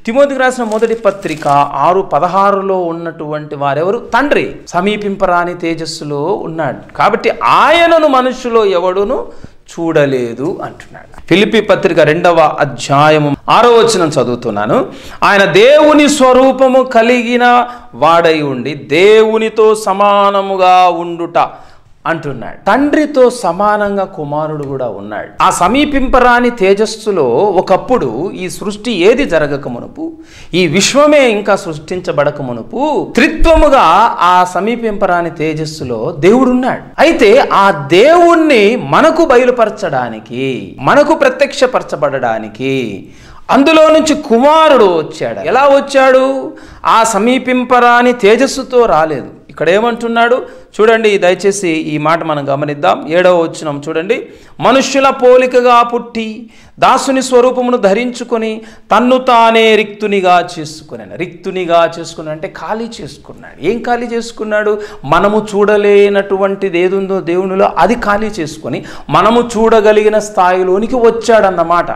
తిమోతికి రాసిన మొదటి పత్రిక 6:16 ఉన్నటువంటి వారెవరు? తండ్రి సమీపింపరాని తేజస్సులో ఉన్నాడు, కాబట్టి ఆయనను మనుషులో ఎవడును చూడలేదు అంటున్నాడు. ఫిలిప్పీ పత్రిక 2వ అధ్యాయము 6వ వచనం చదువుతున్నాను. ఆయన దేవుని స్వరూపము కలిగిన వాడై ఉండి దేవునితో సమానముగా ఉండుట అంటున్నాడు. తండ్రితో సమానంగా కుమారుడు కూడా ఉన్నాడు. ఆ సమీపింపరాని తేజస్సులో ఒకప్పుడు ఈ సృష్టి ఏది జరగక మునుపు, ఈ విశ్వమే ఇంకా సృష్టించబడక మునుపు త్రిత్వముగా ఆ సమీపింపరాని తేజస్సులో దేవుడు ఉన్నాడు. అయితే ఆ దేవుణ్ణి మనకు బయలుపరచడానికి, మనకు ప్రత్యక్షపరచబడడానికి అందులో నుంచి కుమారుడు వచ్చాడు. ఎలా వచ్చాడు? ఆ సమీపింపరాని తేజస్సుతో రాలేదు. ఇక్కడ ఏమంటున్నాడు చూడండి, దయచేసి ఈ మాట మనం గమనిద్దాం. 7వ వచనం చూడండి. మనుష్యుల పోలికగా పుట్టి దాసుని స్వరూపమును ధరించుకొని తన్ను తానే రిక్తునిగా చేసుకున్నాను. రిక్తునిగా చేసుకున్నాడు అంటే ఖాళీ చేసుకున్నాడు. ఏం ఖాళీ చేసుకున్నాడు? మనము చూడలేనటువంటిది ఏదుందో దేవునిలో అది ఖాళీ చేసుకొని మనము చూడగలిగిన స్థాయిలోనికి వచ్చాడన్నమాట.